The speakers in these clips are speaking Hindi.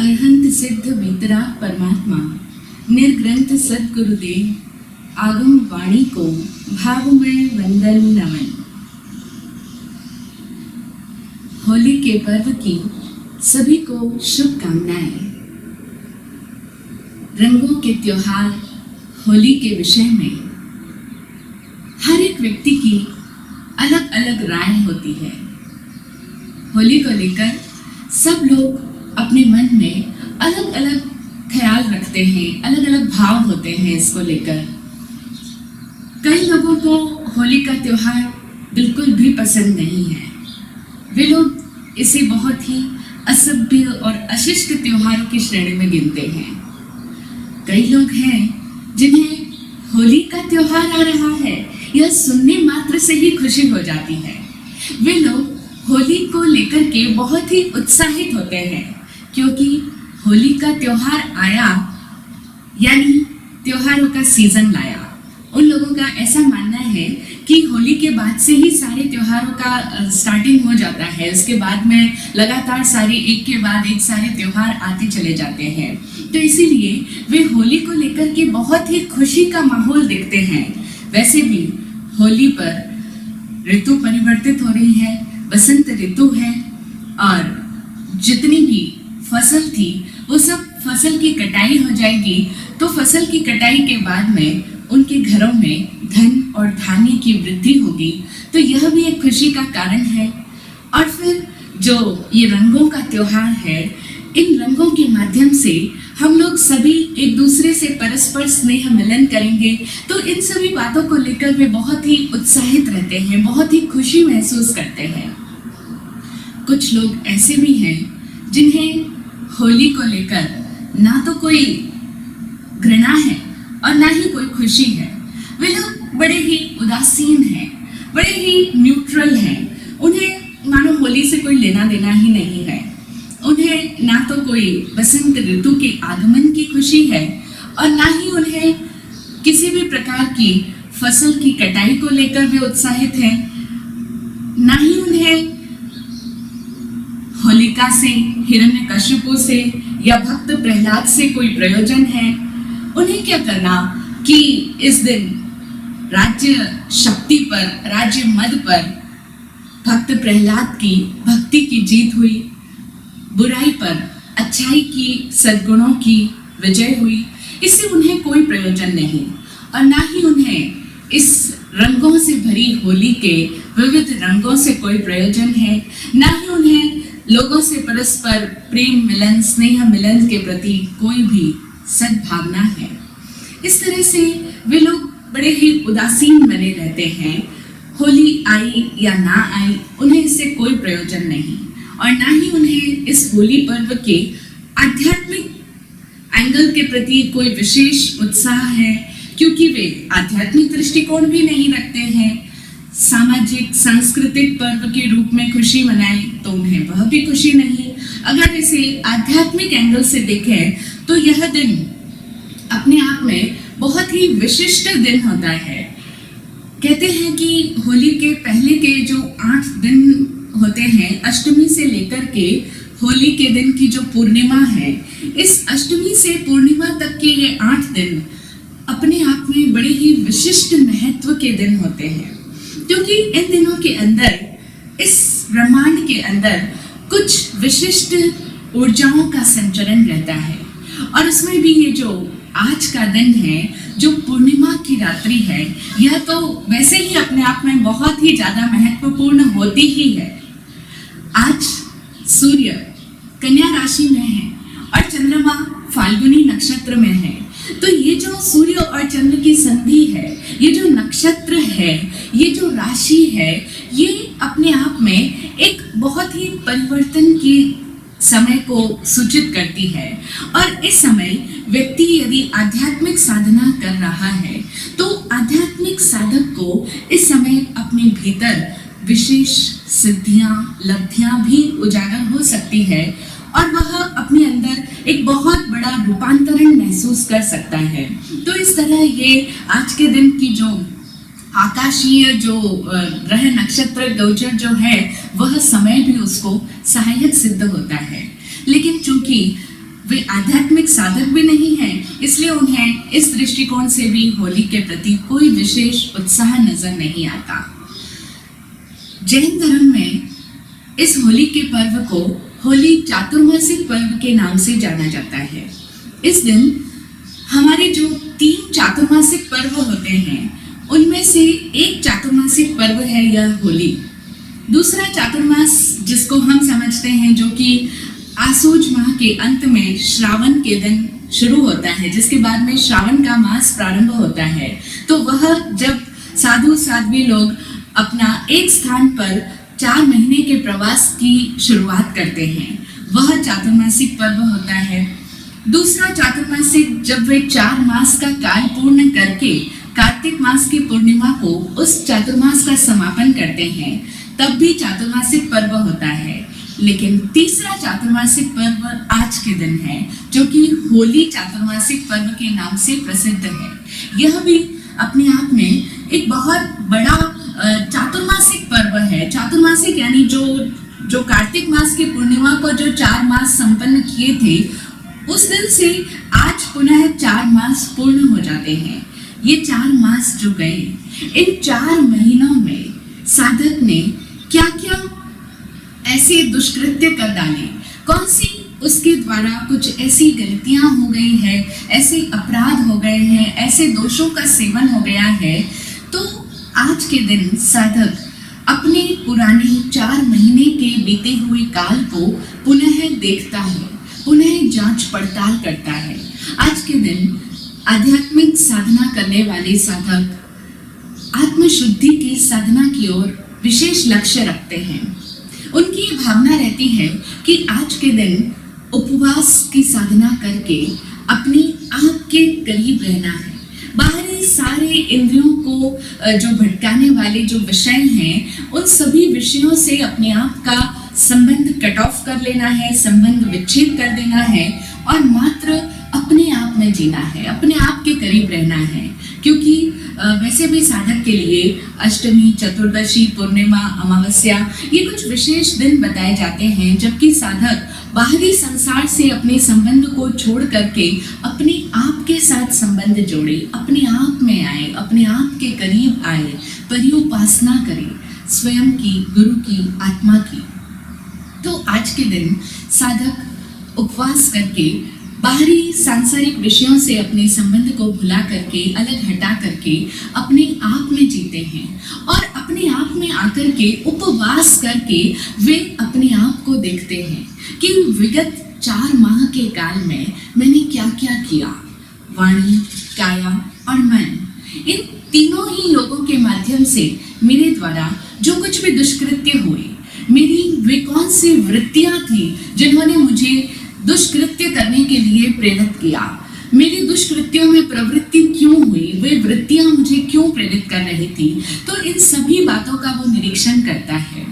अरहंत सिद्ध वितराग परमात्मा निर्ग्रंथ सद्गुरुदेव आगम वाणी को भावमय वंदन नमन। होली के पर्व की सभी को शुभकामनाएं। रंगों के त्योहार होली के विषय में हर एक व्यक्ति की अलग अलग राय होती है। होली को लेकर सब लोग अपने मन में अलग अलग ख्याल रखते हैं, अलग अलग भाव होते हैं इसको लेकर। कई लोगों को होली का त्योहार बिल्कुल भी पसंद नहीं है। वे लोग इसे बहुत ही असभ्य और अशिष्ट त्योहारों की श्रेणी में गिनते हैं। कई लोग हैं जिन्हें होली का त्योहार आ रहा है यह सुनने मात्र से ही खुशी हो जाती है। वे लोग होली को लेकर के बहुत ही उत्साहित होते हैं क्योंकि होली का त्योहार आया यानी त्योहारों का सीजन लाया। उन लोगों का ऐसा मानना है कि होली के बाद से ही सारे त्योहारों का स्टार्टिंग हो जाता है। उसके बाद में लगातार सारे एक के बाद एक सारे त्योहार आते चले जाते हैं। तो इसीलिए वे होली को लेकर के बहुत ही खुशी का माहौल देखते हैं। वैसे भी होली पर ऋतु परिवर्तित हो रही है, बसंत ऋतु है और जितनी भी फसल थी वो सब फसल की कटाई हो जाएगी। तो फसल की कटाई के बाद में उनके घरों में धन और धान्य की वृद्धि होगी। तो यह भी एक खुशी का कारण है। और फिर जो ये रंगों का त्योहार है, इन रंगों के माध्यम से हम लोग सभी एक दूसरे से परस्पर स्नेह मिलन करेंगे। तो इन सभी बातों को लेकर वे बहुत ही उत्साहित रहते हैं, बहुत ही खुशी महसूस करते हैं। कुछ लोग ऐसे भी हैं जिन्हें होली को लेकर ना तो कोई घृणा है और ना ही कोई खुशी है। वे लोग बड़े ही उदासीन हैं, बड़े ही न्यूट्रल हैं। उन्हें मानो होली से कोई लेना देना ही नहीं है। उन्हें ना तो कोई बसंत ऋतु के आगमन की खुशी है और ना ही उन्हें किसी भी प्रकार की फसल की कटाई को लेकर वे उत्साहित हैं। ना ही उन्हें होलिका से, हिरण्यकशिपु से या भक्त प्रहलाद से कोई प्रयोजन है। उन्हें क्या करना कि इस दिन राज्य शक्ति पर, राज्य मद पर भक्त प्रहलाद की भक्ति की जीत हुई, बुराई पर अच्छाई की, सद्गुणों की विजय हुई। इससे उन्हें कोई प्रयोजन नहीं और ना ही उन्हें इस रंगों से भरी होली के विविध रंगों से कोई प्रयोजन है। ना ही उन्हें लोगों से परस्पर प्रेम मिलन, स्नेह मिलन के प्रति कोई भी सद्भावना है। इस तरह से वे लोग बड़े ही उदासीन बने रहते हैं। होली आई या ना आई उन्हें इससे कोई प्रयोजन नहीं और ना ही उन्हें इस होली पर्व के आध्यात्मिक एंगल के प्रति कोई विशेष उत्साह है क्योंकि वे आध्यात्मिक दृष्टिकोण भी नहीं रखते हैं। सामाजिक सांस्कृतिक पर्व के रूप में खुशी मनाएं तो उन्हें वह भी खुशी नहीं। अगर इसे आध्यात्मिक एंगल से देखें तो यह दिन अपने आप में बहुत ही विशिष्ट दिन होता है। कहते हैं कि होली के पहले के जो 8 दिन होते हैं, अष्टमी से लेकर के होली के दिन की जो पूर्णिमा है, इस अष्टमी से पूर्णिमा तक के ये 8 दिन अपने आप में बड़े ही विशिष्ट महत्व के दिन होते हैं क्योंकि इन दिनों के अंदर, इस ब्रह्मांड के अंदर कुछ विशिष्ट ऊर्जाओं का संचरण रहता है। और उसमें भी ये जो आज का दिन है, जो पूर्णिमा की रात्रि है, यह तो वैसे ही अपने आप में बहुत ही ज्यादा महत्वपूर्ण होती ही है। आज सूर्य कन्या राशि में है और चंद्रमा फाल्गुनी नक्षत्र में है। तो ये जो सूर्य और चंद्र की संधि है, ये जो नक्षत्र है, ये जो राशि है, ये अपने आप में एक बहुत ही परिवर्तन की समय को सूचित करती है। और इस समय व्यक्ति यदि आध्यात्मिक साधना कर रहा है तो आध्यात्मिक साधक को इस समय अपने भीतर विशेष सिद्धियां, लब्धियां भी उजागर हो सकती है और वह अपने अंदर एक बहुत बड़ा रूपांतरण महसूस कर सकता है। तो इस तरह ये आज के दिन की जो आकाशीय जो ग्रह नक्षत्र गोचर जो है वह समय भी उसको सहायक सिद्ध होता है। लेकिन चूंकि वे आध्यात्मिक साधक भी नहीं हैं, इसलिए उन्हें इस दृष्टिकोण से भी होली के प्रति कोई विशेष उत्साह नजर नहीं आता। जैन धर्म में इस होली के पर्व को होली चातुर्मासिक पर्व के नाम से जाना जाता है। इस दिन हमारे जो 3 चातुर्मासिक पर्व होते हैं उनमें से एक चातुर्मासिक पर्व है यह होली। दूसरा चातुर्मास जिसको हम समझते हैं जो कि आसोज माह के अंत में श्रावण के दिन शुरू होता है, जिसके बाद में श्रावण का मास प्रारंभ होता है, तो वह जब साधु साध्वी लोग अपना एक स्थान पर 4 महीने के प्रवास की शुरुआत करते हैं, वह चातुर्मासिक पर्व होता है। दूसरा चातुर्मासिक जब वे 4 मास का काल पूर्ण करके कार्तिक मास की पूर्णिमा को उस चातुर्मास का समापन करते हैं, तब भी चातुर्मासिक पर्व होता है। लेकिन तीसरा चातुर्मासिक पर्व आज के दिन है जो कि होली चातुर्मासिक पर्व के नाम से प्रसिद्ध है। यह भी अपने आप में एक बहुत बड़ा चातुर्मासिक पर्व है। चातुर्मासिक यानी जो कार्तिक मास की पूर्णिमा को जो 4 मास संपन्न किए थे, उस दिन से आज पुनः 4 मास पूर्ण हो जाते हैं। ये 4 मास जो गए, इन 4 महीनों में साधक ने क्या क्या ऐसे दुष्कृत्य कर डाले, कौन सी उसके द्वारा कुछ ऐसी गलतियां हो गई है, ऐसे अपराध हो गए हैं, ऐसे दोषों का सेवन हो गया है, तो आज के दिन साधक अपने पुराने 4 महीने के बीते हुए काल को पुनः देखता है, पुनः जांच पड़ताल करता है। आज के दिन आध्यात्मिक साधना करने वाले साधक आत्मशुद्धि की साधना की ओर विशेष लक्ष्य रखते हैं। उनकी ये भावना रहती है कि आज के दिन उपवास की साधना करके अपने आप के करीब रहना है। बाहरी सारे इंद्रियों को जो भटकाने वाले जो विषय हैं, उन सभी विषयों से अपने आप का संबंध कट ऑफ कर लेना है, संबंध विच्छेद कर देना है और मात्र अपने आप में जीना है, अपने आप के करीब रहना है। क्योंकि वैसे भी साधक के लिए अष्टमी, चतुर्दशी, पूर्णिमा, अमावस्या ये कुछ विशेष दिन बताए जाते हैं, जबकि साधक बाहरी संसार से अपने संबंध को छोड़ करके अपने आप के साथ संबंध जोड़े, अपने आप में आए, अपने आप के करीब आए, परिउपासना करे स्वयं की, गुरु की, आत्मा की। तो आज के दिन साधक उपवास करके बाहरी सांसारिक विषयों से अपने संबंध को भुला करके, अलग हटा करके अपने आप में जीते हैं और अपने आप में आकर के उपवास करके वे अपने आप को देखते हैं कि विगत 4 माह के काल में मैंने क्या क्या किया। वाणी, काया और मन, इन तीनों ही योगों के माध्यम से मेरे द्वारा जो कुछ भी दुष्कृत्य हुए, मेरी वे कौन सी वृत्तियां थी जिन्होंने मुझे दुष्कृत्य करने के लिए प्रेरित किया, मेरी दुष्कृत्यों में प्रवृत्ति क्यों हुई, वे वृत्तियां मुझे क्यों प्रेरित कर रही थी। तो इन सभी बातों का वो निरीक्षण करता है।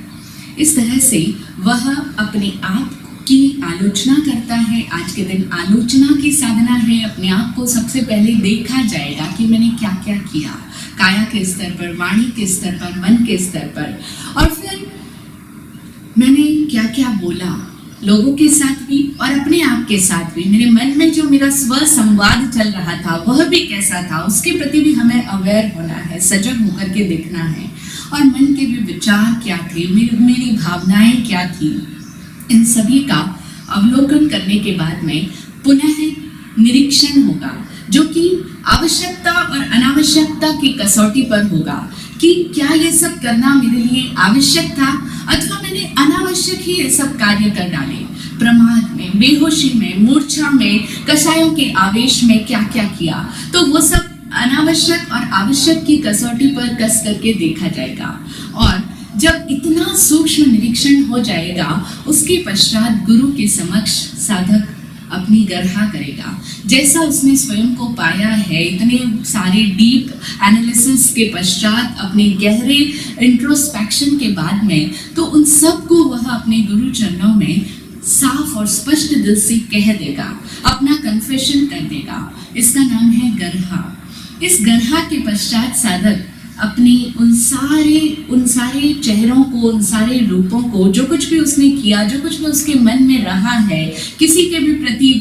इस तरह से वह अपने आप की आलोचना करता है। आज के दिन आलोचना की साधना है। अपने आप को सबसे पहले देखा जाएगा कि मैंने क्या क्या किया, काया के स्तर पर, वाणी के स्तर पर, मन के स्तर पर, और फिर मैंने क्या क्या बोला लोगों के साथ भी और अपने आप के साथ भी। मेरे मन में जो मेरा स्व संवाद चल रहा था वह भी कैसा था, उसके प्रति भी हमें अवेयर होना है, सजग होकर के देखना है। और मन के भी विचार क्या थे, मेरी भावनाएं क्या थी, इन सभी का अवलोकन करने के बाद में पुनः निरीक्षण होगा, जो कि आवश्यकता और अनावश्यकता की कसौटी पर होगा कि क्या ये सब करना मेरे लिए आवश्यक था अथवा मैंने अनावश्यक ही ये सब कार्य कर डाले। प्रमाद में, बेहोशी में, मूर्छा में, कषायों के आवेश में क्या क्या किया, तो वो सब अनावश्यक और आवश्यक की कसौटी पर कस करके देखा जाएगा। और जब इतना सूक्ष्म निरीक्षण हो जाएगा, उसके पश्चात गुरु के समक्ष साधक अपनी गर्हा करेगा। जैसा उसने स्वयं को पाया है, इतने सारे डीप एनालिसिस के पश्चात, अपने गहरे इंट्रोस्पेक्शन के बाद में, तो उन सब को वह अपने गुरु चरणों में साफ और स्पष्ट दिल से कह देगा, अपना कन्फेशन कर देगा। इसका नाम है गर्हा। इस गर्हा के पश्चात साधक अपनी उन सारे चेहरों को, उन सारे रूपों को, जो कुछ भी उसने किया, जो कुछ भी उसके मन में रहा है, किसी के भी प्रति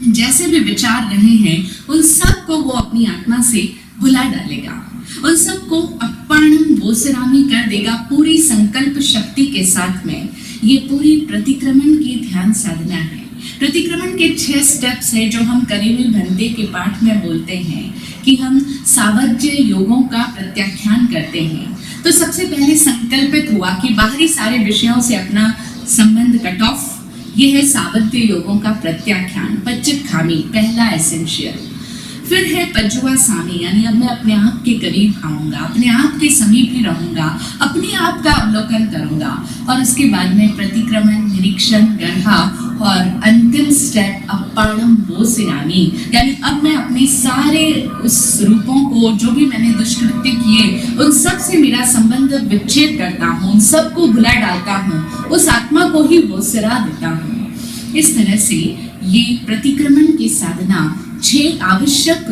जैसे भी विचार रहे हैं उन सब को वो अपनी आत्मा से भुला डालेगा, उन सब को अपर्णम बोसरामी कर देगा पूरी संकल्प शक्ति के साथ में। ये पूरी प्रतिक्रमण की ध्यान साधना है। प्रतिक्रमण के 6 स्टेप्स है जो हम करेवी भंते के पाठ में बोलते हैं कि हम सावज्य योगों का प्रत्याख्यान करते हैं। तो सबसे पहले संकल्पित हुआ कि बाहरी सारे विषयों से अपना संबंध कट ऑफ। ये है सावज्य योगों का प्रत्याख्यान, पच्चित खामी, पहला एसेंशियल। फिर है पजुआ सामी, यानी अब मैं अपने आप के करीब आऊंगा, अपने आप के समीप ही रहूंगा, अपने आप का अवलोकन करूंगा। और उसके बाद में प्रतिक्रमण, निरीक्षण, गढ़ा और अंतिम स्टेप अपाणम बोसिरामी, यानी अब मैं अपने सारे उस रूपों को, जो भी मैंने दुष्कृत्य किए, उन सब से मेरा संबंध विच्छेद करता हूँ, उन सबको भुला डालता हूँ, उस आत्मा को ही बोसिरा देता हूँ। इस तरह से ये प्रतिक्रमण की साधना 6 आवश्यक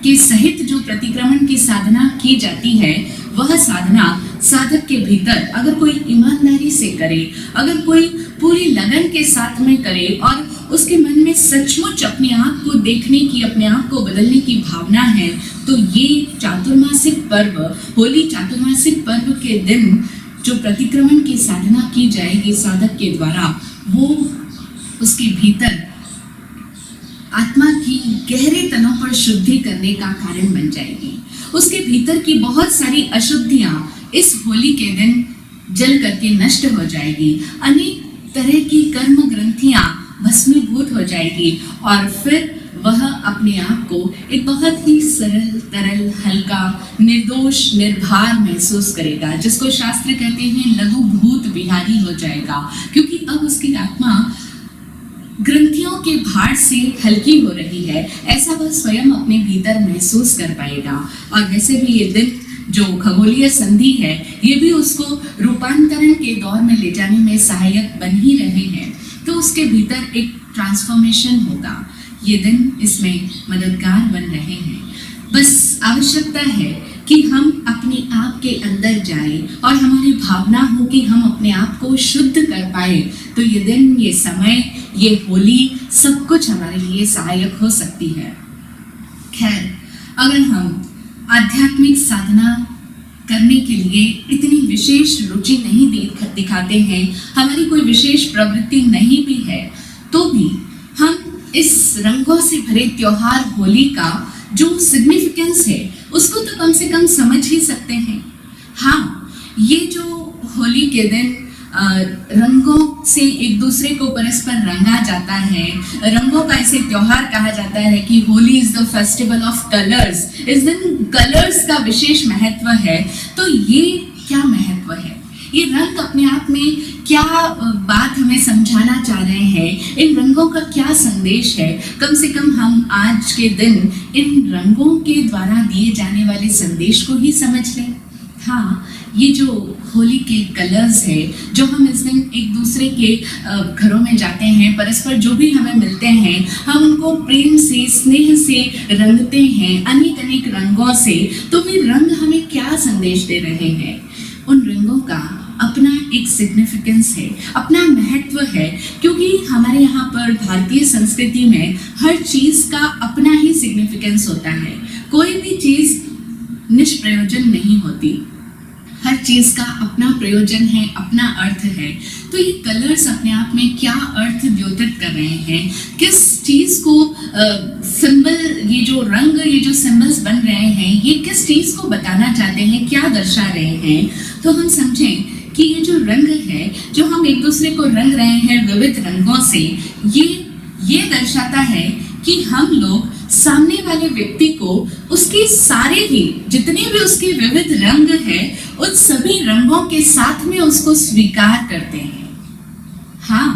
के सहित जो प्रतिक्रमण की साधना की जाती है, वह साधना साधक के भीतर अगर कोई ईमानदारी से करे, अगर कोई पूरी लगन के साथ में करे और उसके मन में सचमुच अपने आप को देखने की, अपने आप को बदलने की भावना है, तो ये चातुर्मासिक पर्व, होली चातुर्मासिक पर्व के दिन जो प्रतिक्रमण की साधना की जाएगी साधक के द्वारा, वो उसके भीतर आत्मा की गहरे तनों पर शुद्धि करने का कारण बन जाएगी। उसके भीतर की बहुत सारी अशुद्धियां इस होली के दिन जल करके नष्ट हो जाएगी। अनेक तरह की कर्म ग्रंथियां भस्मीभूत हो जाएगी और फिर वह अपने आप को एक बहुत ही सरल, तरल, हल्का, निर्दोष, निर्भर महसूस करेगा, जिसको शास्त्र कहते हैं लघु भूत विहारी हो जाएगा, क्योंकि अब उसकी आत्मा ग्रंथियों के भार से हल्की हो रही है। ऐसा वह स्वयं अपने भीतर महसूस कर पाएगा। और वैसे भी ये दिन जो खगोलीय संधि है, ये भी उसको रूपांतरण के दौर में ले जाने में सहायक बन ही रहे हैं। तो उसके भीतर एक ट्रांसफॉर्मेशन होगा। ये दिन इसमें मददगार बन रहे हैं। बस आवश्यकता है कि हम अपने आप के अंदर जाएं और हमारी भावना हो कि हम अपने आप को शुद्ध कर पाए। तो ये दिन, ये समय, ये होली सब कुछ हमारे लिए सहायक हो सकती है। खैर, अगर हम आध्यात्मिक साधना करने के लिए इतनी विशेष रुचि नहीं दिखाते हैं, हमारी कोई विशेष प्रवृत्ति नहीं भी है, तो भी हम इस रंगों से भरे त्योहार होली का जो सिग्निफिकेंस है उसको तो कम से कम समझ ही सकते हैं। हाँ, ये जो होली के दिन रंगों से एक दूसरे को परस्पर रंगा जाता है, रंगों का ऐसे त्योहार कहा जाता है कि Holi is the festival of colours. इस दिन कलर्स का विशेष महत्व है। तो ये क्या महत्व है? ये रंग अपने आप में क्या बात हमें समझाना चाह रहे हैं? इन रंगों का क्या संदेश है? कम से कम हम आज के दिन इन रंगों के द्वारा दिए जाने वाले संदेश को ही समझ लें। हाँ, ये जो होली के कलर्स है, जो हम इस दिन एक दूसरे के घरों में जाते हैं, परस्पर जो भी हमें मिलते हैं, हम उनको प्रेम से, स्नेह से रंगते हैं, अनेक अनेक रंगों से। तो वे रंग हमें क्या संदेश दे रहे हैं? उन रंगों का अपना एक सिग्निफिकेंस है, अपना महत्व है, क्योंकि हमारे यहाँ पर भारतीय संस्कृति में हर चीज़ का अपना ही सिग्निफिकेंस होता है। कोई भी चीज़ निष्प्रयोजन नहीं होती, हर चीज़ का अपना प्रयोजन है, अपना अर्थ है। तो ये कलर्स अपने आप में क्या अर्थ द्योतित कर रहे हैं? किस चीज़ को सिंबल, ये जो रंग, ये जो सिंबल्स बन रहे हैं, ये किस चीज़ को बताना चाहते हैं, क्या दर्शा रहे हैं? तो हम समझें कि ये जो रंग है, जो हम एक दूसरे को रंग रहे हैं विविध रंगों से, ये दर्शाता है कि हम लोग सामने वाले व्यक्ति को उसके सारे ही जितने भी उसके विविध रंग हैं, उन सभी रंगों के साथ में उसको स्वीकार करते हैं। हाँ,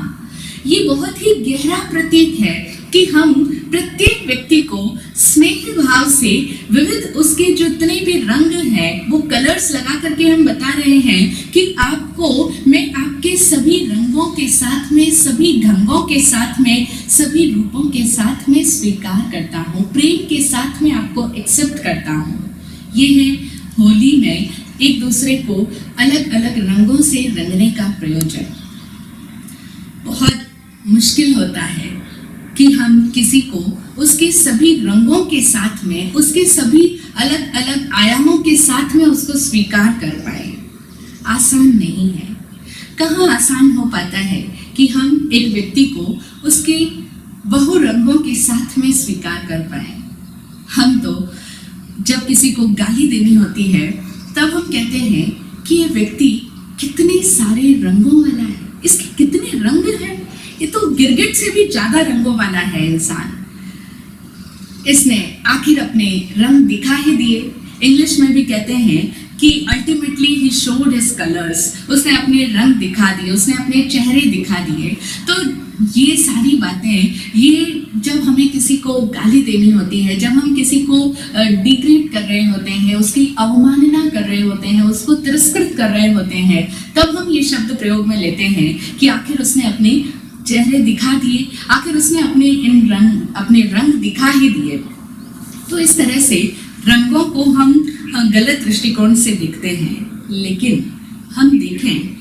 ये बहुत ही गहरा प्रतीक है कि हम प्रत्येक व्यक्ति को स्नेह भाव से विविध उसके जितने भी रंग हैं, वो कलर्स लगा करके हम बता रहे हैं कि आपको मैं आपके सभी रंगों के साथ में, सभी ढंगों के साथ में, सभी रूपों के साथ में स्वीकार करता हूँ, प्रेम के साथ में आपको एक्सेप्ट करता हूँ। ये है होली में एक दूसरे को अलग अलग रंगों से रंगने का प्रयोजन। बहुत मुश्किल होता है कि हम किसी को उसके सभी रंगों के साथ में, उसके सभी अलग अलग आयामों के साथ में उसको स्वीकार कर पाए। आसान नहीं है। कहाँ आसान हो पाता है कि हम एक व्यक्ति को उसके बहु रंगों के साथ में स्वीकार कर पाए। हम तो जब किसी को गाली देनी होती है तब हम कहते हैं कि ये व्यक्ति कितने सारे रंगों वाला है, इसके कितने रंग हैं, ये तो गिरगिट से भी ज्यादा रंगों वाला है इंसान। इसने आखिर अपने रंग दिखा ही दिए। इंग्लिश में भी कहते हैं कि ultimately he showed his colours, उसने अपने रंग दिखा दिए, उसने अपने चेहरे दिखा दिए। तो ये सारी बातें, ये जब हमें किसी को गाली देनी होती है, जब हम किसी को डिग्रेड कर रहे होते हैं, उसकी अवमानना कर रहे होते हैं, उसको तिरस्कृत कर रहे होते हैं, तब हम ये शब्द प्रयोग में लेते हैं कि आखिर उसने अपने चेहरे दिखा दिए, आखिर उसने अपने रंग दिखा ही दिए। तो इस तरह से रंगों को हम गलत दृष्टिकोण से देखते हैं। लेकिन हम देखें,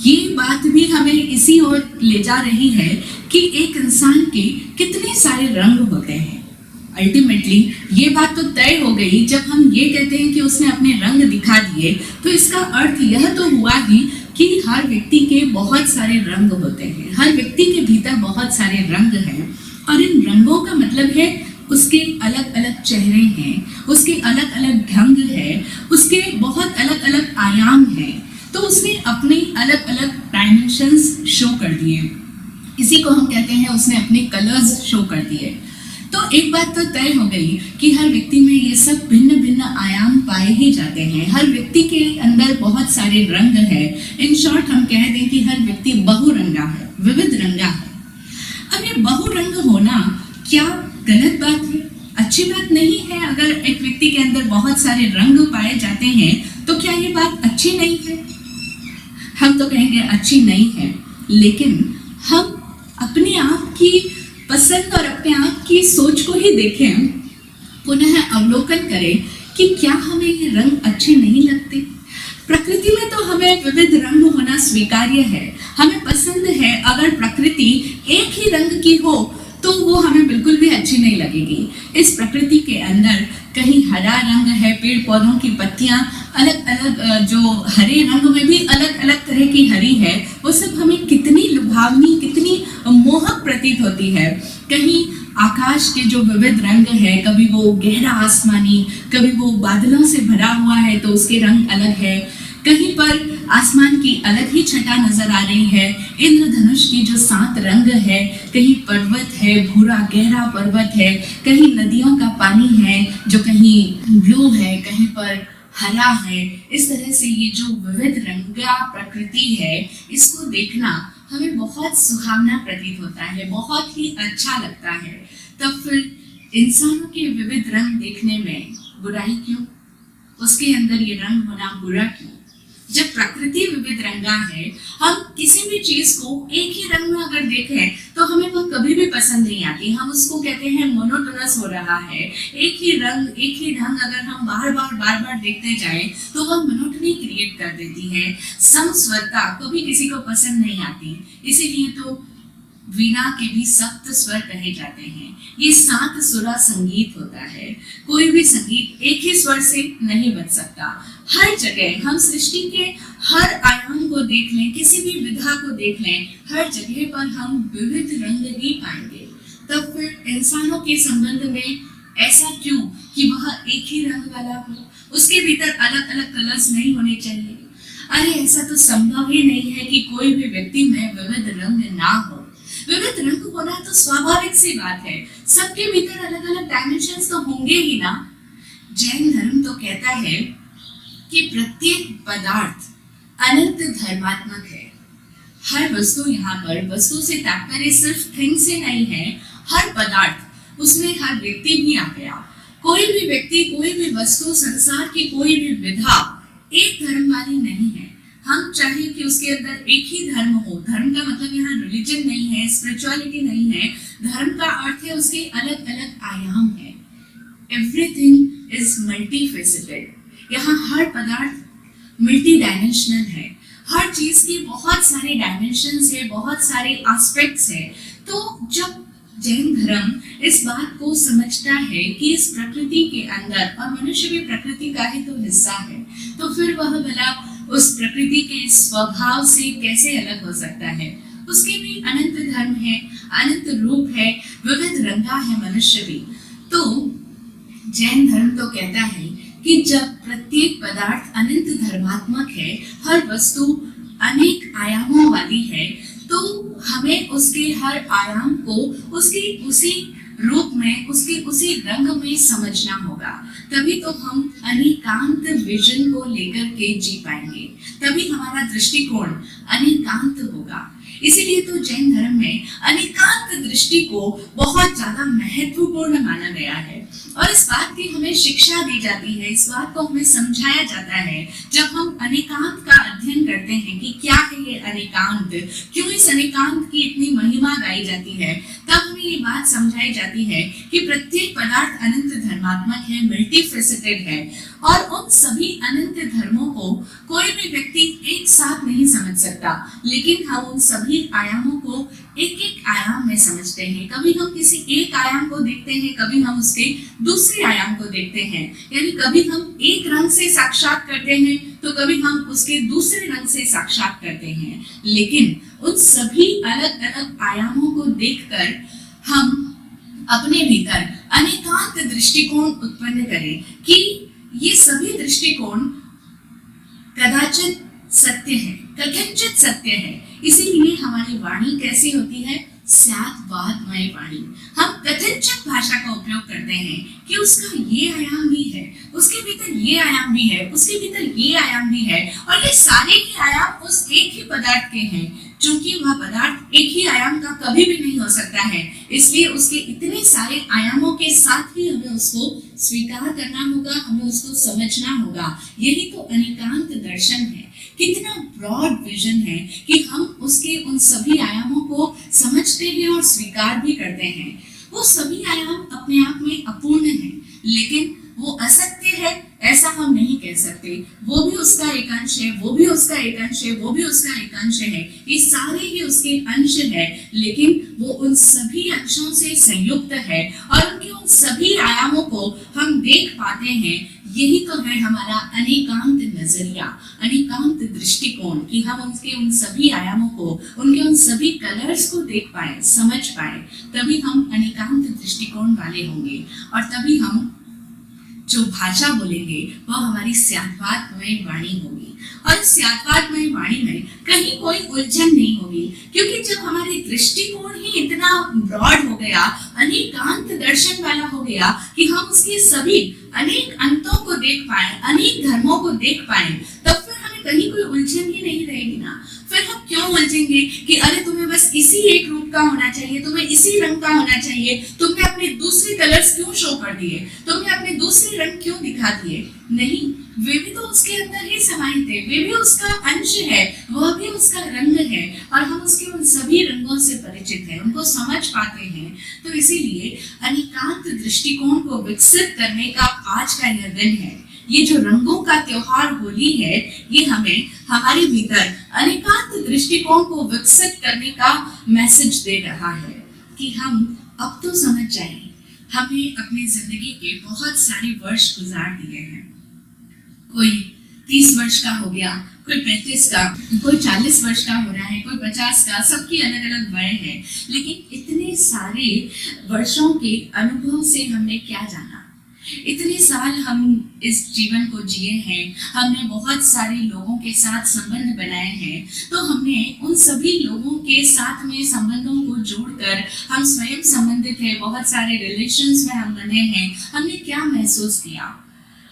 ये बात भी हमें इसी ओर ले जा रही है कि एक इंसान के कितने सारे रंग होते हैं। अल्टीमेटली ये बात तो तय हो गई जब हम ये कहते हैं कि उसने अपने रंग दिखा दिए, तो इसका अर्थ यह तो हुआ ही कि हर व्यक्ति के बहुत सारे रंग होते हैं, हर व्यक्ति के भीतर बहुत सारे रंग हैं। और इन रंगों का मतलब है उसके अलग अलग चेहरे हैं, उसके अलग अलग ढंग है, उसके बहुत अलग अलग आयाम हैं। तो उसने अपने अलग अलग डायमेंशंस शो कर दिए। इसी को हम कहते हैं उसने अपने कलर्स शो कर दिए। तो एक बात तो तय हो गई कि हर व्यक्ति में ये सब भिन्न भिन्न आयाम पाए ही जाते हैं। हर व्यक्ति के अंदर बहुत सारे रंग हैं। इन शॉर्ट हम कह दें कि हर व्यक्ति बहुरंगा है, विविध रंगा है। अब ये बहुरंग होना क्या गलत बात है? अच्छी बात नहीं है। अगर एक व्यक्ति के अंदर बहुत सारे रंग पाए जाते हैं तो क्या ये बात अच्छी नहीं है? हम तो कहेंगे अच्छी नहीं है। लेकिन हम अपने आप की पसंद और अपने आप की सोच को ही देखें, पुनः अवलोकन करें कि क्या हमें ये रंग अच्छे नहीं लगते। प्रकृति में तो हमें विविध रंग होना स्वीकार्य है, हमें पसंद है। अगर प्रकृति एक ही रंग की हो तो वो हमें बिल्कुल भी अच्छी नहीं लगेगी। इस प्रकृति के अंदर कहीं हरा रंग है, पेड़ पौधों की पत्तियां अलग अलग, जो हरे रंग में भी अलग अलग तरह की हरी है, वो सब हमें कितनी लुभावनी, कितनी मोहक प्रतीत होती है। कहीं आकाश के जो विविध रंग है, कभी वो गहरा आसमानी, कभी वो बादलों से भरा हुआ है तो उसके रंग अलग है। कहीं पर आसमान की अलग ही छटा नजर आ रही है, इंद्रधनुष की जो 7 रंग है, कहीं पर्वत है, भूरा गहरा पर्वत है, कहीं नदियों का पानी है जो कहीं ब्लू है, कहीं पर हरा है। इस तरह से ये जो विविध रंगा प्रकृति है, इसको देखना हमें बहुत सुहावना प्रतीत होता है, बहुत ही अच्छा लगता है। तब फिर इंसानों के विविध रंग देखने में बुराई क्यों? उसके अंदर ये रंग होना बुरा क्यों? जब प्रकृति विविध रंगा है, हम किसी भी चीज को एक ही रंग में अगर देखें तो हमें वो कभी भी पसंद नहीं आती। हम उसको कहते हैं मोनोटोनस हो रहा है। एक ही रंग, एक ही ढंग अगर हम बार बार देखते जाएं तो वह मोनोटनी क्रिएट कर देती है। समस्वरता कभी किसी को पसंद नहीं आती। इसीलिए तो वीणा के भी 7 स्वर कहे जाते हैं। ये 7 सुरा संगीत होता है। कोई भी संगीत एक ही स्वर से नहीं बज सकता। हर जगह हम सृष्टि के हर आयाम को देख लें, किसी भी विधा को देख लें, हर जगह पर हम विविध रंग ही पाएंगे। तब फिर इंसानों के संबंध में ऐसा क्यों कि वह एक ही रंग वाला हो, उसके भीतर अलग अलग कलर्स नहीं होने चाहिए? अरे ऐसा तो संभव ही नहीं है कि कोई भी व्यक्ति में विविध रंग ना हो। विविध रंग होना तो स्वाभाविक सी बात है। सबके भीतर अलग अलग डायमेंशंस तो होंगे ही ना। जैन धर्म तो कहता है कि प्रत्येक पदार्थ अनंत धर्मात्मक है। हर वस्तु, यहाँ पर वस्तु से तात्पर्य सिर्फ थिंग से नहीं है, हर पदार्थ, उसमें हर व्यक्ति भी आ गया। कोई भी व्यक्ति, कोई भी वस्तु, संसार की कोई भी विधा एक धर्म वाली नहीं है। हम चाहे कि उसके अंदर एक ही धर्म हो, धर्म का मतलब यहाँ रिलीजन नहीं है, स्पिरिचुअलिटी नहीं है। धर्म का अर्थ है उसके अलग अलग आयाम है। Everything is multifaceted. यहाँ हर पदार्थ मल्टी डायमेंशनल है। हर चीज की बहुत सारे डायमेंशंस है, बहुत सारे एस्पेक्ट्स है। तो जब जैन धर्म इस बात को समझता है कि इस प्रकृति के अंदर, और मनुष्य भी प्रकृति का ही तो हिस्सा है, तो फिर वह भला उस प्रकृति के स्वभाव से कैसे अलग हो सकता है। उसके भी अनंत धर्म है, अनंत रूप है, विविध रंगा है मनुष्य भी। तो जैन धर्म तो कहता है कि जब प्रत्येक पदार्थ अनंत धर्मात्मक है, हर वस्तु अनेक आयामों वाली है, तो हमें उसके हर आयाम को उसके उसी रूप में, उसके उसी रंग में समझना होगा। तभी तो हम अनेकांत विजन को लेकर के जी पाएंगे, तभी हमारा दृष्टिकोण अनेकांत होगा। इसीलिए तो जैन धर्म में अनेकांत दृष्टि को बहुत ज्यादा महत्वपूर्ण माना गया है, और इस बात की हमें शिक्षा दी जाती है, इस बात को हमें समझाया जाता है। जब हम अनेकांत का अध्ययन करते हैं कि क्या है ये अनेकांत, क्यों इस अनेकांत की इतनी महिमा गाई जाती है, तब हमें ये बात समझाई जाती है कि प्रत्येक पदार्थ अनंत धर्मात्मक है, मल्टीफेसेटेड है, और उन सभी अनंत धर्मों को कोई भी व्यक्ति एक साथ नहीं समझ सकता, लेकिन हम उन सभी आयामों को एक एक आयाम में समझते हैं। कभी हम किसी एक आयाम को देखते हैं, कभी हम उसके दूसरे आयाम को देखते हैं, यानी कभी हम एक रंग से साक्षात करते हैं, तो कभी हम उसके दूसरे रंग से साक्षात करते हैं। लेकिन उन सभी अलग अलग आयामों को देखकर हम अपने भीतर अनेकांत दृष्टिकोण उत्पन्न करें कि ये सभी दृष्टिकोण कदाचित सत्य है, कथनचित सत्य है। इसीलिए हमारी वाणी कैसी होती है? स्याद्वादमय वाणी। हम कथनचित भाषा का उपयोग करते हैं कि उसका ये आयाम भी है, उसके भीतर ये आयाम भी है, उसके भीतर ये आयाम भी है, और ये सारे ही आयाम उस एक ही पदार्थ के हैं। चूंकि वह पदार्थ एक ही आयाम का कभी भी नहीं हो सकता है, इसलिए उसके इतने सारे आयामों के साथ ही हमें उसको स्वीकार करना होगा, हमें उसको समझना होगा। यही तो अनेकांत दर्शन है। कितना ब्रॉड विजन है कि हम उसके उन सभी आयामों को समझते हैं और स्वीकार भी करते हैं। वो सभी आयाम अपने आप में अपूर्ण हैं, लेकिन वो असत्य है ऐसा हम नहीं कह सकते। वो भी उसका एक अंश है, वो भी उसका एक अंश है, वो भी उसका एक अंश है, ये सारे ही उसके अंश है, लेकिन वो उन सभी अंशों से संयुक्त है, और उनके उन सभी आयामों को हम देख पाते हैं। यही तो है हमारा अनेकांत नजरिया, अनेकांत दृष्टिकोण, कि हम उनके उन सभी आयामों को, उनके उन सभी कलर्स को देख पाए, समझ पाए। तभी हम अनेकांत दृष्टिकोण वाले होंगे, और तभी हम जो भाषा बोलेंगे वह हमारी स्याद्वादमय वाणी होगी। और इस स्याद्वादमय वाणी में कहीं कोई उलझन नहीं होगी, क्योंकि जब हमारी दृष्टिकोण ही इतना ब्रॉड हो गया, अनेकांत दर्शन वाला हो गया, कि हम उसके सभी अनेक अंतों को देख पाए, अनेक धर्मों को देख पाए, तब फिर हमें कहीं कोई उलझन ही नहीं रहेगी ना। फिर हम क्यों उलझेंगे कि अरे तुम्हें बस इसी एक रूप का होना चाहिए, तुम्हें इसी रंग का होना चाहिए, तुमने अपने दूसरे कलर्स क्यों शो कर दिए, तुमने अपने दूसरे रंग क्यों दिखा दिए? नहीं, वे भी तो उसके अंदर ही समाहित है, वे भी उसका अंश है, वह भी उसका रंग है, और हम उसके उन सभी रंगों से परिचित हैं, उनको समझ पाते हैं। तो इसीलिए अनेकांत दृष्टिकोण को विकसित करने का आज का यह दिन है। ये जो रंगों का त्योहार होली है, ये हमें हमारे भीतर अनेकांत दृष्टिकोण को विकसित करने का मैसेज दे रहा है कि हम अब तो समझ जाएं, हमने अपनी जिंदगी के बहुत सारे वर्ष गुजार दिए हैं। कोई 30 वर्ष का हो गया, कोई 35 का, कोई 40 वर्ष का हो रहा है, कोई 50 का, सबकी अलग अलग वय है। लेकिन इतने सारे वर्षों के अनुभव से हमने क्या जाना? इतने साल हम इस जीवन को जिए हैं, हमने बहुत सारे लोगों के साथ संबंध बनाए हैं, तो हमने उन सभी लोगों के साथ में संबंधों को जोड़कर हम स्वयं संबंधित हैं, बहुत सारे रिलेशंस में हम बने हैं। हमने क्या महसूस किया?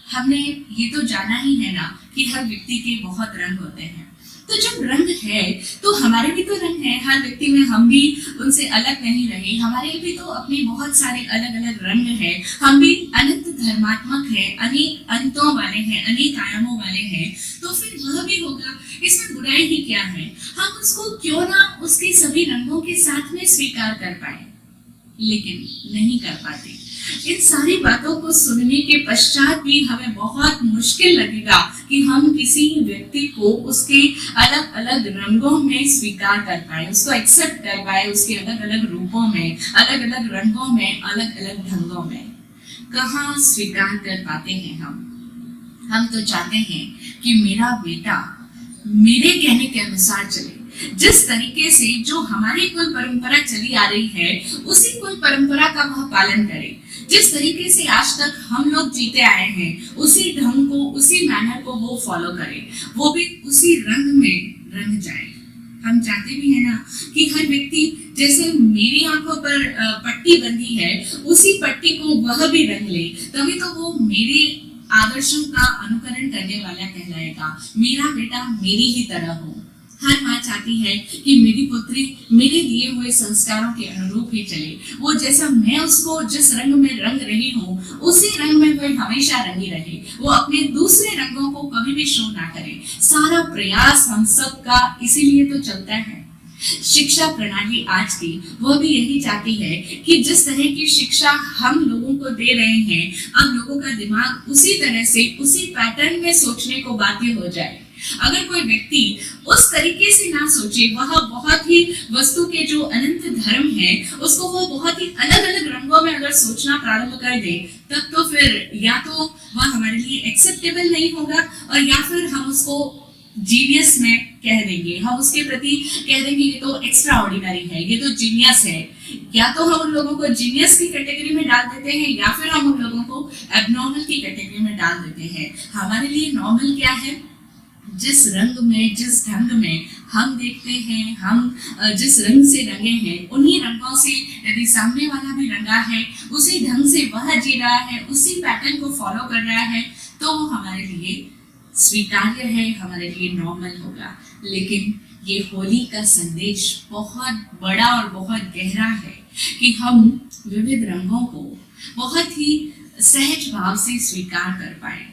हमने ये तो जाना ही है ना कि हर व्यक्ति के बहुत रंग होते हैं। तो जब रंग है तो हमारे भी तो रंग है, हर व्यक्ति में हम भी उनसे अलग नहीं रहे, हमारे भी तो अपने बहुत सारे अलग अलग रंग हैं, हम भी अनंत धर्मात्मक हैं, अनेक अंतों वाले हैं, अनेक आयामों वाले हैं। तो फिर वह भी होगा, इसमें बुराई ही क्या है? हम उसको क्यों ना उसके सभी रंगों के साथ में स्वीकार कर पाए। लेकिन नहीं कर पाते। इन सारी बातों को सुनने के पश्चात भी हमें बहुत मुश्किल लगेगा कि हम किसी व्यक्ति को उसके अलग अलग रंगों में स्वीकार कर पाए, उसको एक्सेप्ट कर पाए, उसके अलग अलग रूपों में, अलग अलग रंगों में, अलग अलग ढंगों में। कहाँ स्वीकार कर पाते हैं हम तो चाहते हैं कि मेरा बेटा मेरे कहने के अनुसार चले, जिस तरीके से जो हमारी कुल परंपरा चली आ रही है उसी कुल परंपरा का वह पालन करे, जिस तरीके से आज तक हम लोग जीते आए हैं उसी ढंग को, उसी मैनर को वो फॉलो करे, वो भी उसी रंग में रंग जाए। हम चाहते भी है ना कि हर व्यक्ति, जैसे मेरी आंखों पर पट्टी बंधी है उसी पट्टी को वह भी रंग ले, तभी तो वो मेरे आदर्शों का अनुकरण करने वाला कहलाएगा। मेरा बेटा मेरी ही तरह हो। हर माँ चाहती है कि मेरी पुत्री मेरे दिए हुए संस्कारों के अनुरूप ही चले, वो जैसा मैं उसको जिस रंग में रंग रही हूँ उसी रंग में वह हमेशा रंगी रहे, वो अपने दूसरे रंगों को कभी भी शो ना करे। सारा प्रयास हम सब का इसीलिए तो चलता है। शिक्षा प्रणाली आज की वह भी यही चाहती है कि जिस तरह की शिक्षा हम लोगों को दे रहे हैं, अब लोगों का दिमाग उसी तरह से, उसी पैटर्न में सोचने को बाध्य हो जाए। अगर कोई व्यक्ति उस तरीके से ना सोचे, वह बहुत ही वस्तु के जो अनंत धर्म है उसको वो बहुत ही अलग अलग रंगों में अगर सोचना प्रारंभ कर दे, तब तो फिर या तो वह हमारे लिए एक्सेप्टेबल नहीं होगा और या फिर हम उसको जीनियस में कह देंगे, हम उसके प्रति कह देंगे ये तो एक्स्ट्रा ऑर्डिनरी है, ये तो जीनियस है। या तो हम उन लोगों को जीनियस की कैटेगरी में डाल देते हैं या फिर हम उन लोगों को एबनॉर्मल की कैटेगरी में डाल देते हैं। हमारे लिए नॉर्मल क्या है? जिस रंग में, जिस ढंग में हम देखते हैं, हम जिस रंग से रंगे हैं, उन्हीं रंगों से यदि सामने वाला भी रंगा है, उसी ढंग से वह जी रहा है, उसी पैटर्न को फॉलो कर रहा है, तो वो हमारे लिए स्वीकार्य है, हमारे लिए नॉर्मल होगा। लेकिन ये होली का संदेश बहुत बड़ा और बहुत गहरा है कि हम विविध रंगों को बहुत ही सहज भाव से स्वीकार कर पाए।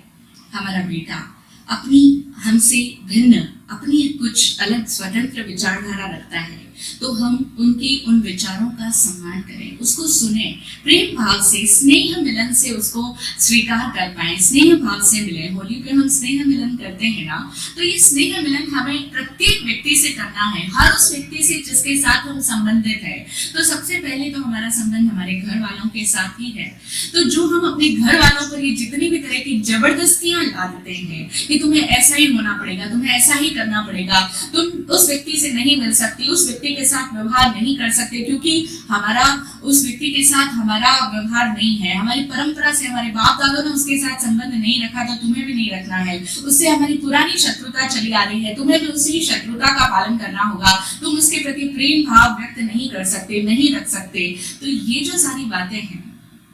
हमारा बेटा अपनी हमसे भिन्न, अपनी कुछ अलग स्वतंत्र विचारधारा रखता है, तो हम उनके उन विचारों का सम्मान करें, उसको सुने, प्रेम भाव से, स्नेह मिलन से उसको स्वीकार कर पाए, स्नेह भाव से मिले। होली पे हम स्नेह मिलन करते हैं ना, तो ये स्नेह मिलन हमें प्रत्येक व्यक्ति से करना है, हर उस व्यक्ति से जिसके साथ हम संबंधित है। तो सबसे पहले तो हमारा संबंध हमारे घर वालों के साथ ही है। तो जो हम अपने घर वालों पर ये जितनी भी तरह की जबरदस्तियां ला देते हैं कि तुम्हें ऐसा ही होना पड़ेगा, तुम्हें ऐसा ही करना पड़ेगा, तुम उस व्यक्ति से नहीं मिल सकती, उस व्यक्ति के साथ व्यवहार नहीं कर सकते क्योंकि हमारा उस व्यक्ति के साथ हमारा व्यवहार नहीं है, हमारी परंपरा से, हमारे बाप दादों ने उसके साथ संबंध नहीं रखा तो तुम्हें भी नहीं रखना है, उससे हमारी पुरानी शत्रुता चली आ रही है, तुम्हें भी उसी शत्रुता का पालन करना होगा, तुम उसके प्रति प्रेम भाव व्यक्त नहीं कर सकते, नहीं रख सकते। तो ये जो सारी बातें हैं,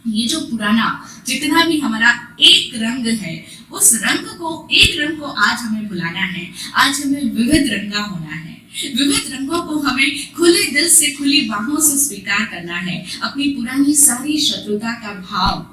ये जो पुराना जितना भी हमारा एक रंग है, उस रंग को, एक रंग को आज हमें बुलाना है, आज हमें विविध रंगा होना है। विविध रंगों को हमें खुले दिल से, खुली बाहों से स्वीकार करना है। अपनी पुरानी सारी शत्रुता का भाव,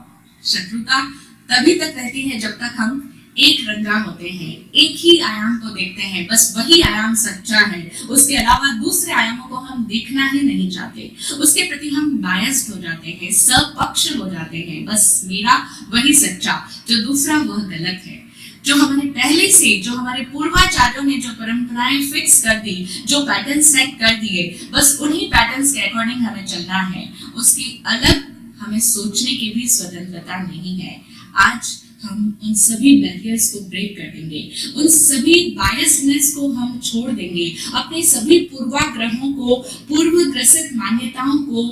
शत्रुता तभी तक रहती है जब तक हम एक रंगा होते हैं, एक ही आयाम को देखते हैं, बस वही आयाम सच्चा है, उसके अलावा दूसरे आयामों को हम देखना ही नहीं चाहते, उसके प्रति हम बायस्ड हो जाते हैं, सपक्ष हो जाते हैं, बस मेरा वही सच्चा, जो दूसरा वह गलत है। जो हमारे पहले से, जो हमारे पूर्वाचार्यों ने जो परंपराएं फिक्स कर दी, जो पैटर्न सेट कर दिए, बस उन्हीं पैटर्न्स के अकॉर्डिंग हमें चलना है, उसकी अलग हमें सोचने की भी स्वतंत्रता नहीं है। आज हम उन सभी बैरियर्स को ब्रेक कर देंगे, उन सभी बायसनेस को हम छोड़ देंगे, अपने सभी पूर्वाग्रहों को, पूर्वग्रसित मान्यताओं को,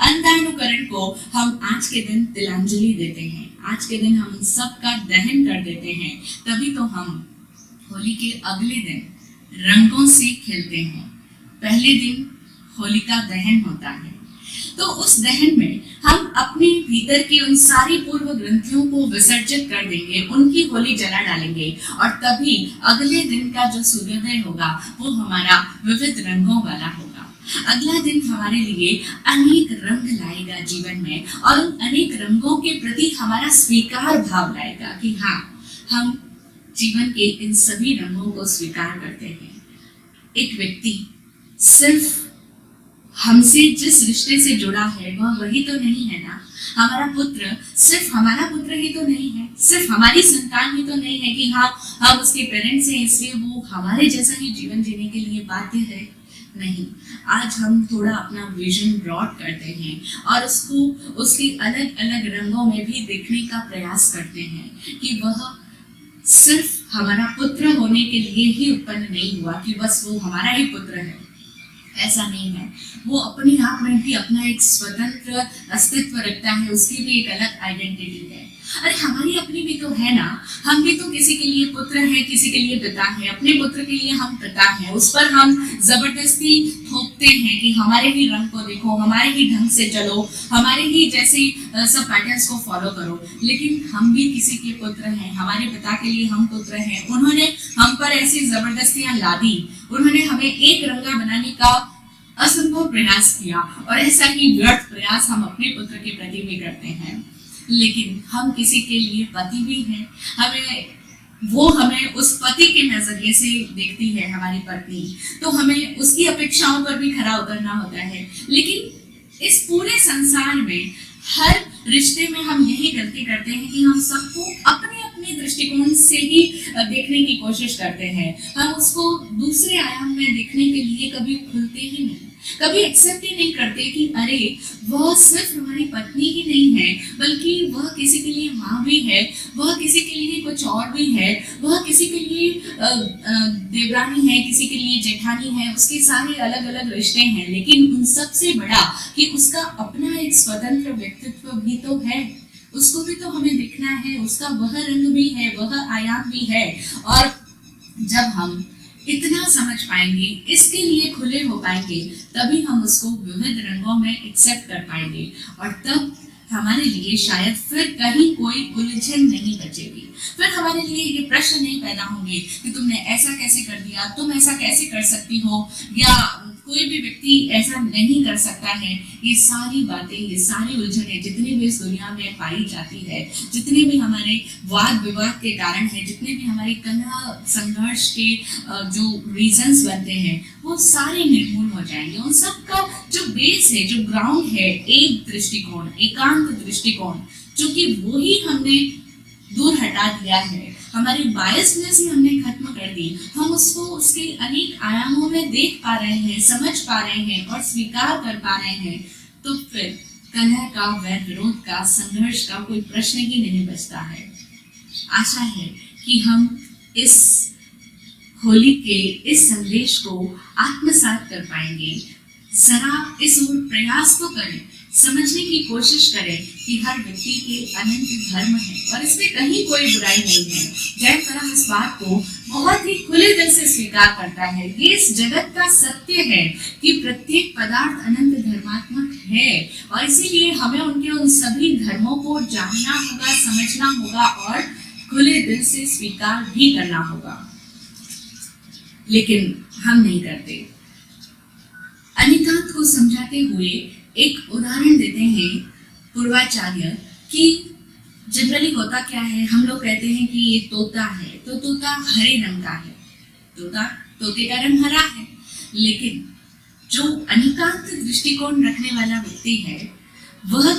अंधानुकरण को हम आज के दिन तिलांजलि देते हैं, आज के दिन हम सब का दहन कर देते हैं। तभी तो हम होली के अगले दिन रंगों से खेलते हैं। पहले दिन होलिका दहन होता है, तो उस दहन में हम अपने भीतर की उन सारी पूर्व ग्रंथियों को विसर्जित कर देंगे, उनकी होली जला डालेंगे और तभी अगले दिन का जो सूर्योदय होगा वो हमारा विविध रंगों वाला होगा। अगला दिन हमारे लिए अनेक रंग लाएगा जीवन में और उन अनेक रंगों के प्रति हमारा स्वीकार भाव लाएगा कि हाँ, हम जीवन के इन सभी रंगों को स्वीकार करते हैं। एक व्यक्ति सिर्फ हमसे जिस रिश्ते से जुड़ा है वह वही तो नहीं है ना। हमारा पुत्र सिर्फ हमारा पुत्र ही तो नहीं है, सिर्फ हमारी संतान ही तो नहीं है कि हाँ हम उसके पेरेंट्स हैं इसलिए वो हमारे जैसा ही जीवन जीने के लिए बाध्य है। नहीं, आज हम थोड़ा अपना विजन ब्रॉड करते हैं और उसको उसके अलग अलग रंगों में भी देखने का प्रयास करते हैं कि वह सिर्फ हमारा पुत्र होने के लिए ही उत्पन्न नहीं हुआ कि बस वो हमारा ही पुत्र है, ऐसा नहीं है। वो अपने आप में भी अपना एक स्वतंत्र अस्तित्व रखता है, उसकी भी एक अलग आइडेंटिटी है। अरे हमारी अपनी भी तो है ना, हम भी तो किसी के लिए पुत्र है, किसी के लिए पिता है, अपने पुत्र के लिए हम पिता हैं, उस पर हम जबरदस्ती थोपते हैं कि हमारे ही रंग को देखो, हमारे ही ढंग से चलो, हमारे ही जैसे सब पैटर्न्स को फॉलो करो। लेकिन हम भी किसी के पुत्र हैं, हमारे पिता के लिए हम पुत्र हैं। उन्होंने हम पर ऐसी जबरदस्तियां ला दी, उन्होंने हमें एक रंगा बनाने का असंभव प्रयास किया और ऐसा ही व्यर्थ प्रयास हम अपने पुत्र के प्रति भी करते हैं। लेकिन हम किसी के लिए पति भी हैं, हमें उस पति के नजरिए से देखती है हमारी पत्नी, तो हमें उसकी अपेक्षाओं पर भी खरा उतरना होता है। लेकिन इस पूरे संसार में हर रिश्ते में हम यही गलती करते हैं कि हम सबको अपने अपने दृष्टिकोण से ही देखने की कोशिश करते हैं। हम उसको दूसरे आयाम में देखने के लिए कभी खुलते ही नहीं, कभी एक्सेप्ट ही नहीं करते कि अरे वह सिर्फ हमारी पत्नी ही नहीं है, बल्कि वह किसी के लिए माँ भी है, वह किसी के लिए कुछ और भी है, वह किसी के लिए देवरानी है, किसी के लिए जेठानी है, उसके सारे अलग अलग रिश्ते हैं। लेकिन उन सबसे बड़ा कि उसका अपना एक स्वतंत्र व्यक्तित्व भी तो है, उसको भी तो हमें दिखना है, उसका वह रंग भी है, वह आयाम भी है। और जब हम इतना समझ पाएंगे, इसके लिए खुले हो पाएंगे, तभी हम उसको विविध रंगों में एक्सेप्ट कर पाएंगे और तब हमारे लिए शायद फिर कहीं कोई उलझन नहीं बचेगी। फिर हमारे लिए ये प्रश्न नहीं पैदा होंगे कि तुमने ऐसा कैसे कर दिया, तुम ऐसा कैसे कर सकती हो, या कोई भी व्यक्ति ऐसा नहीं कर सकता है। ये सारी बातें, ये सारी उलझनें जितनी भी इस दुनिया में पाई जाती है, जितने भी हमारे वाद विवाद के कारण है, जितने भी हमारे कलह संघर्ष के जो रीजंस बनते हैं, वो सारे निर्मूल हो जाएंगे। उन सब का जो बेस है, जो ग्राउंड है, एक दृष्टिकोण, एकांत दृष्टिकोण, जो कि वो ही हमने दूर हटा दिया है, हमारी बायसनेस ही हमने खत्म कर दी। हम उसको उसके अनेक आयामों में देख पा रहे हैं, समझ पा रहे हैं और स्वीकार कर पा रहे हैं, तो फिर कलह का, वैर विरोध का, संघर्ष का कोई प्रश्न ही नहीं बचता है। आशा है कि हम इस होली के इस संदेश को आत्मसात कर पाएंगे। जरा इस ओर प्रयास तो करें, समझने की कोशिश करें कि हर व्यक्ति के अनंत धर्म है और इसमें कहीं कोई बुराई नहीं है। जैन धर्म इस बात को बहुत ही खुले दिल से स्वीकार करता है। ये इस जगत का सत्य है कि प्रत्येक पदार्थ अनंत धर्मात्मक है और इसीलिए हमें उनके उन सभी धर्मों को जानना होगा, समझना होगा और खुले दिल से स्वीकार भी करना होगा। लेकिन हम नहीं करते। अनिकांत को समझाते हुए एक उदाहरण देते हैं पूर्वाचार्य कि जनरली होता क्या है, हम लोग कहते हैं कि ये तोता है, तो तोता हरे रंग का है, तोते का रंग हरा है। लेकिन जो अनिकांत दृष्टिकोण रखने वाला व्यक्ति है वह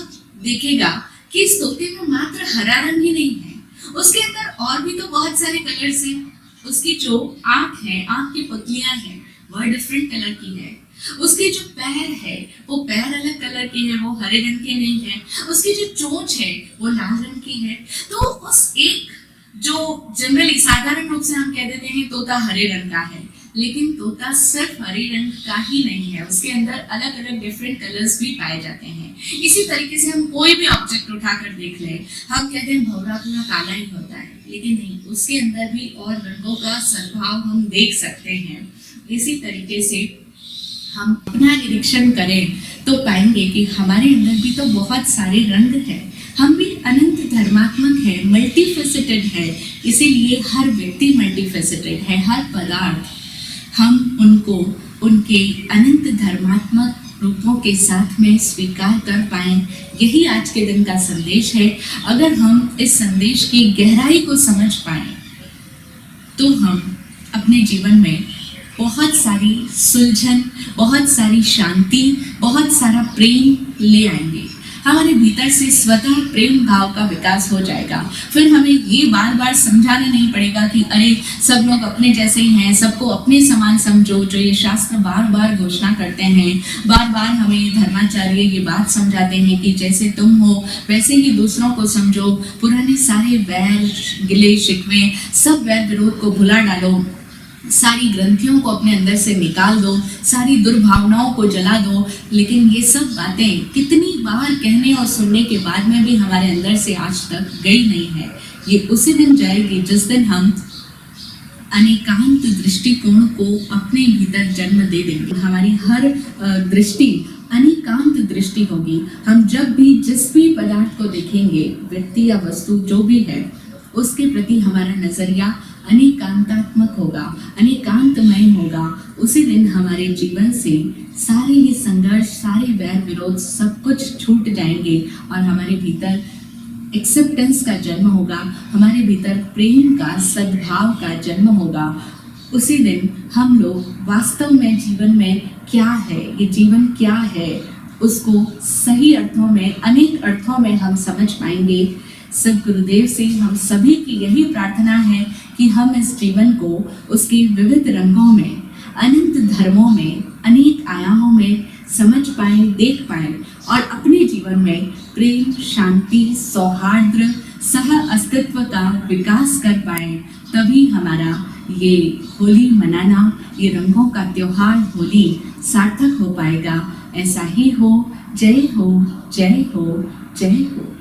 देखेगा कि इस तोते में मात्र हरा रंग ही नहीं है, उसके अंदर और भी तो बहुत सारे कलर्स हैं। उसकी जो आंख है, आंख की पुतलियां हैं, वह डिफरेंट कलर की है। उसके जो पैर है वो पैर अलग कलर के हैं, वो हरे रंग के नहीं है। उसकी जो चोंच है वो लाल रंग की है। तो उस एक जो जनरली साधारण रूप से हम कह देते हैं तोता हरे रंग का है, लेकिन तोता सिर्फ हरे रंग का ही नहीं है, उसके अंदर अलग अलग डिफरेंट कलर्स भी पाए जाते हैं। इसी तरीके से हम कोई भी ऑब्जेक्ट उठाकर देख लें, हम कहते हैं भंवरा पूरा काला ही होता है, लेकिन नहीं, उसके अंदर भी और रंगों का सद्भाव हम देख सकते हैं। इसी तरीके से हम अपना निरीक्षण करें तो पाएंगे कि हमारे अंदर भी तो बहुत सारे रंग हैं, हम भी अनंत धर्मात्मक है, मल्टीफेसेटेड है। इसीलिए हर व्यक्ति मल्टीफेसेटेड है, हर पदार्थ हम उनको उनके अनंत धर्मात्मक रूपों के साथ में स्वीकार कर पाएं। यही आज के दिन का संदेश है। अगर हम इस संदेश की गहराई को समझ पाएं तो हम अपने जीवन में बहुत सारी सुलझन, बहुत सारी शांति, बहुत सारा प्रेम ले आएंगे। हमारे भीतर से स्वतः प्रेम भाव का विकास हो जाएगा। फिर हमें ये बार बार समझाना नहीं पड़ेगा कि अरे सब लोग अपने जैसे ही हैं, सबको अपने समान समझो, जो ये शास्त्र बार बार घोषणा करते हैं। बार बार हमें धर्माचार्य ये बात समझाते हैं कि जैसे तुम हो वैसे ही दूसरों को समझो। पुराने सारे वैर, गिले शिकवे, सब वैर विरोध को भुला डालो, सारी ग्रंथियों को अपने अंदर से निकाल दो, सारी दुर्भावनाओं को जला दो। लेकिन ये सब बातें कितनी बार कहने और सुनने के बाद में भी हमारे अंदर से आज तक गई नहीं है। ये उसी दिन जाएगी जिस दिन हम अनेकांत दृष्टिकोण को अपने भीतर जन्म दे देंगे। हमारी हर दृष्टि अनेकांत दृष्टि होगी। हम जब भी जिस भी पदार्थ को देखेंगे, व्यक्ति या वस्तु जो भी है, उसके प्रति हमारा नजरिया अनेकांतात्मक होगा, अनेकांतमय होगा। उसी दिन हमारे जीवन से सारे ही संघर्ष, सारे वैर विरोध सब कुछ छूट जाएंगे और हमारे भीतर एक्सेप्टेंस का जन्म होगा, हमारे भीतर प्रेम का, सद्भाव का जन्म होगा। उसी दिन हम लोग वास्तव में जीवन में क्या है, ये जीवन क्या है, उसको सही अर्थों में, अनेक अर्थों में हम समझ पाएंगे। सद्गुरुदेव से हम सभी की यही प्रार्थना है कि हम इस जीवन को उसके विविध रंगों में, अनंत धर्मों में, अनेक आयामों में समझ पाएं, देख पाएं और अपने जीवन में प्रेम, शांति, सौहार्द, सह अस्तित्व का विकास कर पाएं। तभी हमारा ये होली मनाना, ये रंगों का त्योहार होली सार्थक हो पाएगा। ऐसा ही हो। जय हो, जय हो, जय हो।